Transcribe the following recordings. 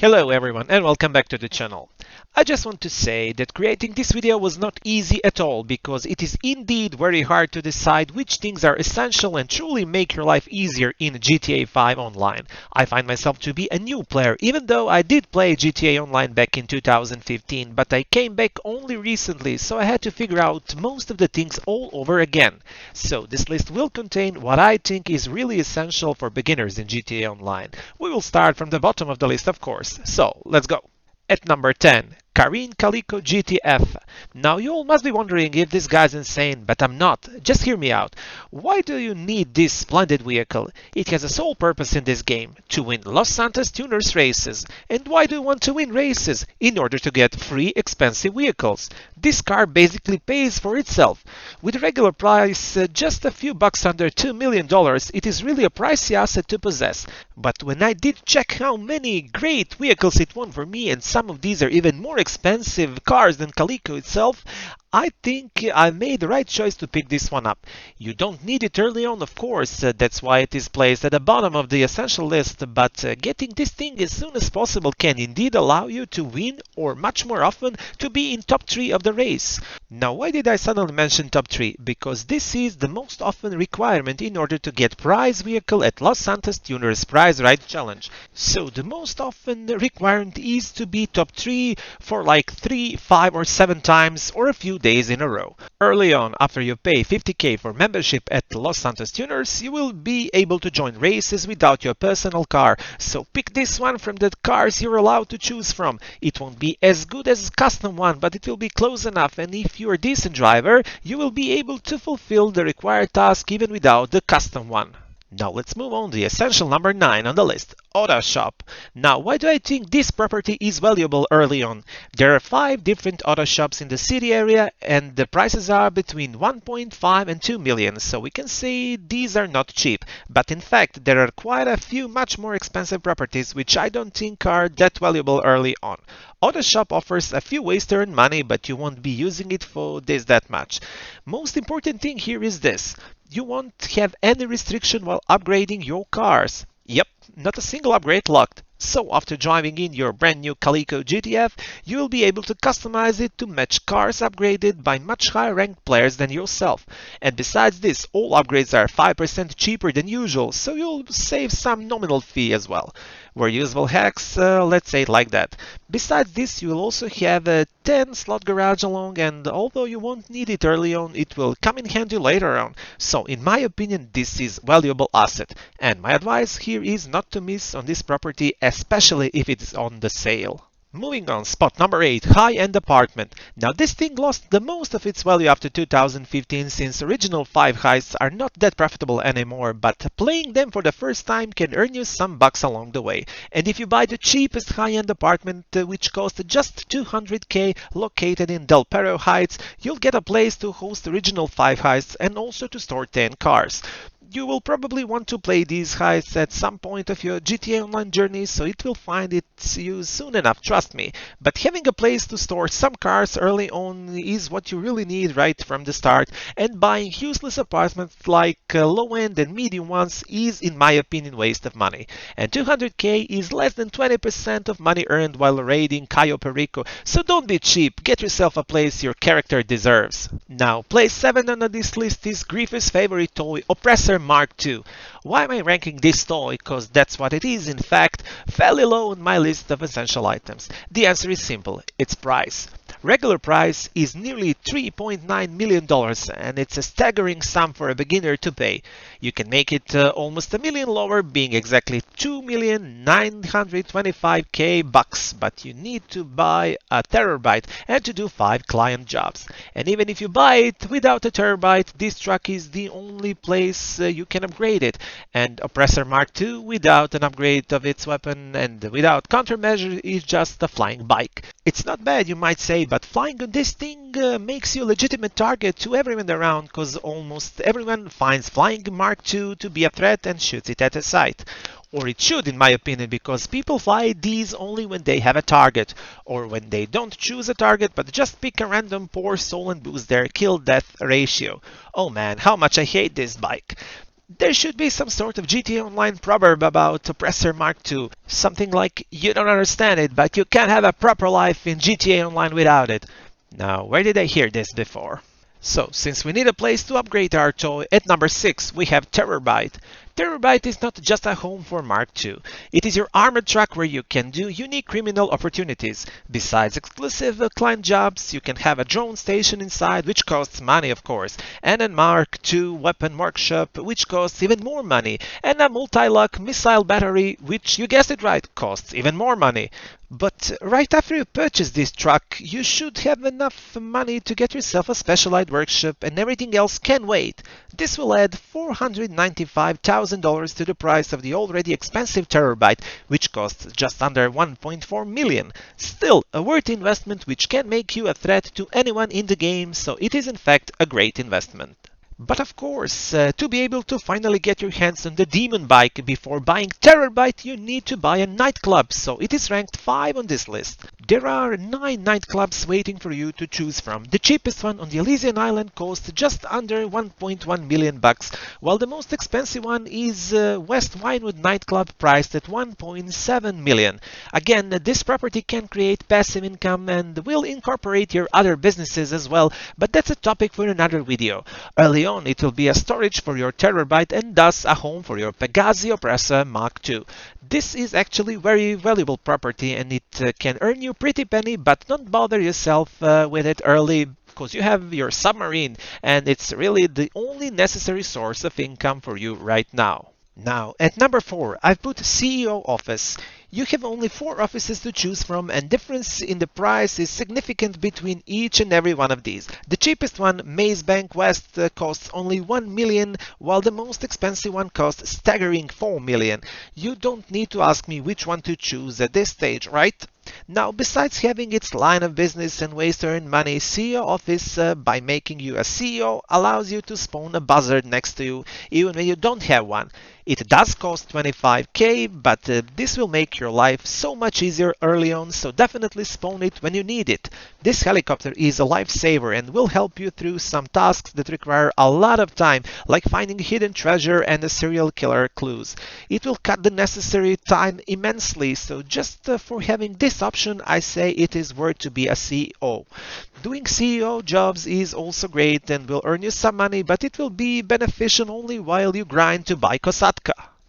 Hello everyone and welcome back to the channel. I just want to say that creating this video was not easy at all because it is indeed very hard to decide which things are essential and truly make your life easier in GTA 5 Online. I find myself to be a new player even though I did play GTA Online back in 2015, but I came back only recently, so I had to figure out most of the things all over again. So this list will contain what I think is really essential for beginners in GTA Online. We will start from the bottom of the list, of course. So let's go. At number 10, Karin Calico GTF. Now you all must be wondering if this guy's insane, but I'm not. Just hear me out. Why do you need this splendid vehicle? It has a sole purpose in this game, to win Los Santos Tuners races. And why do you want to win races? In order to get free expensive vehicles. This car basically pays for itself. With a regular price just a few bucks under $2 million, it is really a pricey asset to possess. But when I did check how many great vehicles it won for me, and some of these are even more expensive cars than Calico itself, I think I made the right choice to pick this one up. You don't need it early on, of course, that's why it is placed at the bottom of the essential list, but getting this thing as soon as possible can indeed allow you to win, or much more often, to be in top 3 of the race. Now, why did I suddenly mention top 3? Because this is the most often requirement in order to get prize vehicle at Los Santos Tuners Prize Ride Challenge. So the most often requirement is to be top 3 for like 3, 5 or 7 times or a few days in a row. Early on, after you pay $50,000 for membership at Los Santos Tuners, you will be able to join races without your personal car. So pick this one from the cars you're allowed to choose from. It won't be as good as a custom one, but it will be close enough, and if you're a decent driver, you will be able to fulfill the required task even without the custom one. Now let's move on to the essential number 9 on the list, Autoshop. Now, why do I think this property is valuable early on? There are 5 different auto shops in the city area and the prices are between 1.5 and 2 million, so we can say these are not cheap. But in fact, there are quite a few much more expensive properties which I don't think are that valuable early on. Autoshop offers a few ways to earn money, but you won't be using it for this that much. Most important thing here is this. You won't have any restriction while upgrading your cars. Yep, not a single upgrade locked. So after driving in your brand new Calico GTF, you will be able to customize it to match cars upgraded by much higher ranked players than yourself. And besides this, all upgrades are 5% cheaper than usual, so you'll save some nominal fee as well. Where usable hacks, let's say it like that. Besides this, you will also have a 10 slot garage along, and although you won't need it early on, it will come in handy later on. So in my opinion, this is valuable asset. And my advice here is not to miss on this property, especially if it's on the sale. Moving on, spot number 8, high-end apartment. Now this thing lost the most of its value after 2015 since original 5 heists are not that profitable anymore, but playing them for the first time can earn you some bucks along the way. And if you buy the cheapest high-end apartment, which costs just $200,000, located in Del Perro Heights, you'll get a place to host original 5 heists and also to store 10 cars. You will probably want to play these heists at some point of your GTA Online journey, so it will find its use soon enough, trust me. But having a place to store some cars early on is what you really need right from the start, and buying useless apartments like low-end and medium ones is, in my opinion, waste of money. And $200,000 is less than 20% of money earned while raiding Cayo Perico, so don't be cheap, get yourself a place your character deserves. Now, place 7 on this list is Griffith's favorite toy, Oppressor Mark II. Why am I ranking this toy? Because that's what it is, in fact, fairly low on my list of essential items. The answer is simple, it's price. Regular price is nearly $3.9 million, and it's a staggering sum for a beginner to pay. You can make it almost $1 million lower, being exactly $2,925,000 bucks, but you need to buy a terabyte and to do 5 client jobs. And even if you buy it without a terabyte, this truck is the only place you can upgrade it. And Oppressor Mark II, without an upgrade of its weapon and without countermeasure, is just a flying bike. It's not bad, you might say, but flying on this thing makes you a legitimate target to everyone around, because almost everyone finds flying Mark II to be a threat and shoots it at a sight. Or it should, in my opinion, because people fly these only when they have a target, or when they don't choose a target but just pick a random poor soul and boost their kill-death ratio. Oh man, how much I hate this bike. There should be some sort of GTA Online proverb about Oppressor Mark II. Something like, you don't understand it, but you can't have a proper life in GTA Online without it. Now, where did I hear this before? So, since we need a place to upgrade our toy, at number 6 we have Terrorbyte. Terrorbyte is not just a home for Mark II. It is your armored truck where you can do unique criminal opportunities. Besides exclusive client jobs, you can have a drone station inside, which costs money of course, and a Mark II weapon workshop, which costs even more money, and a multi-lock missile battery, which, you guessed it right, costs even more money. But right after you purchase this truck, you should have enough money to get yourself a specialized workshop, and everything else can wait. This will add $495,000 to the price of the already expensive Terrorbyte, which costs just under $1.4 million. Still, a worthy investment which can make you a threat to anyone in the game, so it is in fact a great investment. But of course, to be able to finally get your hands on the Demon Bike before buying Terrorbyte, you need to buy a nightclub, so it is ranked 5 on this list. There are 9 nightclubs waiting for you to choose from. The cheapest one on the Elysian Island costs just under 1.1 million bucks, while the most expensive one is West Vinewood nightclub, priced at 1.7 million. Again, this property can create passive income and will incorporate your other businesses as well, but that's a topic for another video. Early on, it will be a storage for your Terrorbyte and thus a home for your Pegasus Oppressor Mark II. This is actually very valuable property and it can earn you pretty penny, but don't bother yourself with it early because you have your submarine and it's really the only necessary source of income for you right now. Now, at number 4, I've put CEO office. You have only 4 offices to choose from and difference in the price is significant between each and every one of these. The cheapest one, Maze Bank West, costs only 1 million, while the most expensive one costs staggering 4 million. You don't need to ask me which one to choose at this stage, right? Now, besides having its line of business and ways to earn money, CEO Office, by making you a CEO, allows you to spawn a buzzard next to you, even when you don't have one. It does cost 25k, but this will make your life so much easier early on, so definitely spawn it when you need it. This helicopter is a lifesaver and will help you through some tasks that require a lot of time, like finding hidden treasure and a serial killer clues. It will cut the necessary time immensely, so just for having this option, I say it is worth to be a CEO. Doing CEO jobs is also great and will earn you some money, but it will be beneficial only while you grind to buy Kosatka.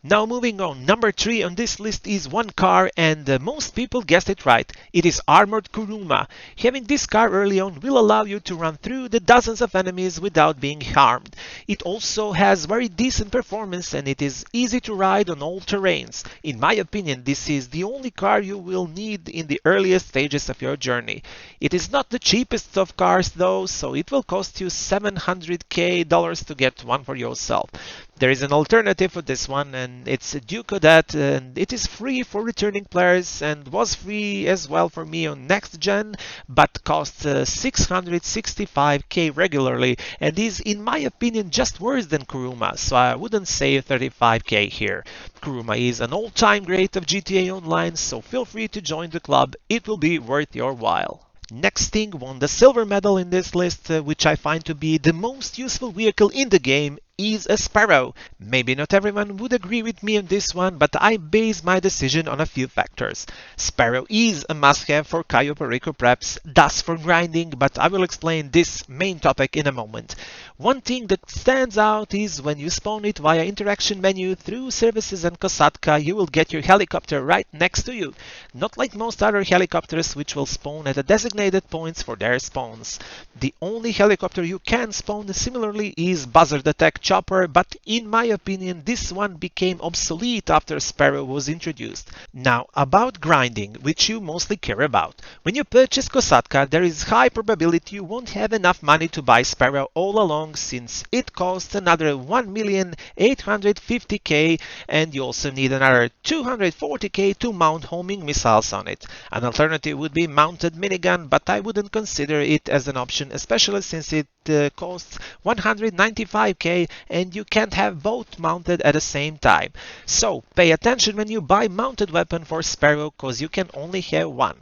Now moving on, number 3 on this list is one car and most people guessed it right. It is Armored Kuruma. Having this car early on will allow you to run through the dozens of enemies without being harmed. It also has very decent performance and it is easy to ride on all terrains. In my opinion, this is the only car you will need in the earliest stages of your journey. It is not the cheapest of cars though, so it will cost you $700k to get one for yourself. There is an alternative for this one and it's a Duke Cadet and it is free for returning players and was free as well for me on next gen, but costs 665k regularly and is in my opinion just worse than Kuruma, so I wouldn't say 35k here. Kuruma is an all-time great of GTA Online, so feel free to join the club, it will be worth your while. Next thing won the silver medal in this list, which I find to be the most useful vehicle in the game, is a Sparrow. Maybe not everyone would agree with me on this one, but I base my decision on a few factors. Sparrow is a must-have for Cayo Perico preps, thus for grinding, but I will explain this main topic in a moment. One thing that stands out is when you spawn it via interaction menu through services and Kosatka, you will get your helicopter right next to you. Not like most other helicopters which will spawn at a designated points for their spawns. The only helicopter you can spawn similarly is Buzzard Attack Chopper, but in my opinion this one became obsolete after Sparrow was introduced. Now about grinding, which you mostly care about. When you purchase Kosatka, there is high probability you won't have enough money to buy Sparrow all along since it costs another 1,850,000 and you also need another 240k to mount homing missiles on it. An alternative would be mounted minigun, but I wouldn't consider it as an option, especially since it costs 195k and you can't have both mounted at the same time. So pay attention when you buy mounted weapon for Sparrow, cause you can only have one.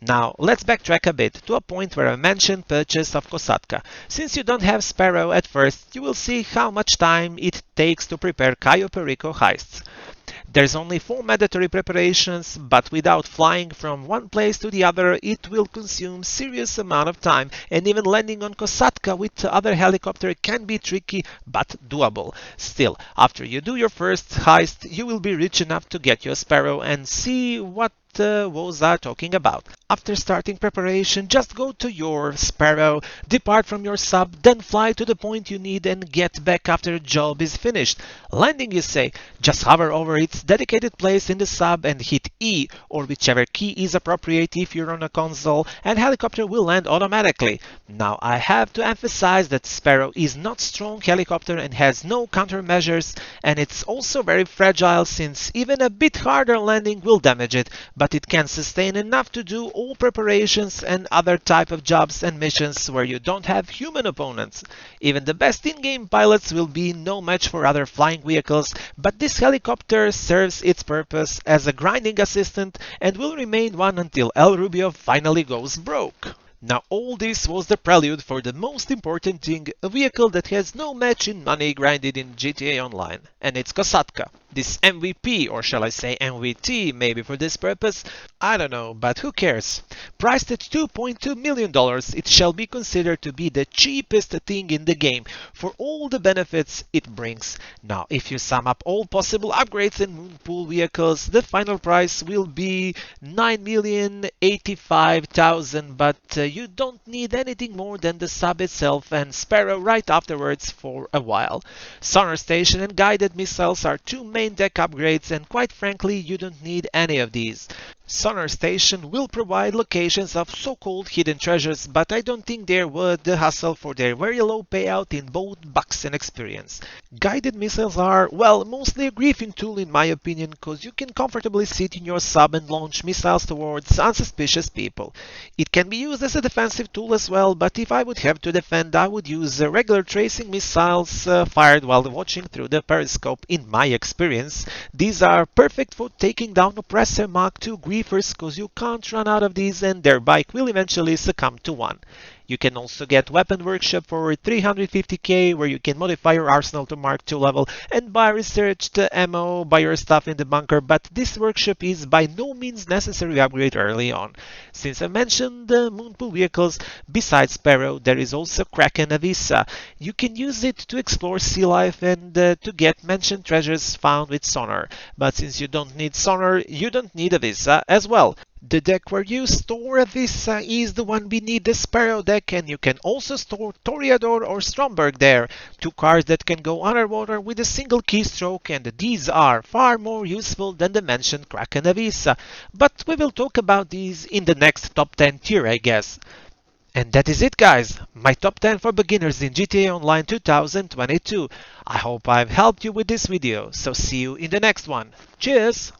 Now, let's backtrack a bit to a point where I mentioned purchase of Kosatka. Since you don't have Sparrow at first, you will see how much time it takes to prepare Cayo Perico heists. There's only 4 mandatory preparations, but without flying from one place to the other, it will consume serious amount of time, and even landing on Kosatka with the other helicopter can be tricky but doable. Still, after you do your first heist, you will be rich enough to get your Sparrow and see what was I talking about. After starting preparation, just go to your Sparrow, depart from your sub, then fly to the point you need and get back after the job is finished. Landing, you say, just hover over its dedicated place in the sub and hit E or whichever key is appropriate if you're on a console, and helicopter will land automatically. Now I have to emphasize that Sparrow is not strong helicopter and has no countermeasures, and it's also very fragile since even a bit harder landing will damage it, but it can sustain enough to do all preparations and other type of jobs and missions where you don't have human opponents. Even the best in-game pilots will be no match for other flying vehicles, but this helicopter serves its purpose as a grinding assistant and will remain one until El Rubio finally goes broke. Now all this was the prelude for the most important thing, a vehicle that has no match in money grinded in GTA Online, and it's Kosatka. This MVP, or shall I say MVT, maybe for this purpose, I don't know, but who cares? Priced at $2.2 million, it shall be considered to be the cheapest thing in the game for all the benefits it brings. Now, if you sum up all possible upgrades and Moonpool vehicles, the final price will be $9,085,000, but you don't need anything more than the sub itself and Sparrow right afterwards for a while. Sonar station and guided missiles are two main deck upgrades, and quite frankly you don't need any of these. Sonar Station will provide locations of so-called hidden treasures, but I don't think they're worth the hassle for their very low payout in both bucks and experience. Guided missiles are, well, mostly a griefing tool in my opinion, cause you can comfortably sit in your sub and launch missiles towards unsuspicious people. It can be used as a defensive tool as well, but if I would have to defend, I would use regular tracing missiles fired while watching through the periscope in my experience. These are perfect for taking down Oppressor Mark II griefers, cause you can't run out of these and their bike will eventually succumb to one. You can also get Weapon Workshop for 350k, where you can modify your arsenal to Mark II level and buy researched ammo, buy your stuff in the bunker, but this workshop is by no means necessary upgrade early on. Since I mentioned the Moonpool vehicles, besides Sparrow, there is also Kraken Avisa. You can use it to explore sea life and to get mentioned treasures found with sonar, but since you don't need sonar, you don't need Avisa as well. The deck where you store this is the one beneath the Sparrow deck, and you can also store Toreador or Stromberg there, two cars that can go underwater with a single keystroke, and these are far more useful than the mentioned Kraken Avisa. But we will talk about these in the next top 10 tier, I guess. And that is it, guys, my top 10 for beginners in GTA Online 2022. I hope I've helped you with this video, so see you in the next one. Cheers!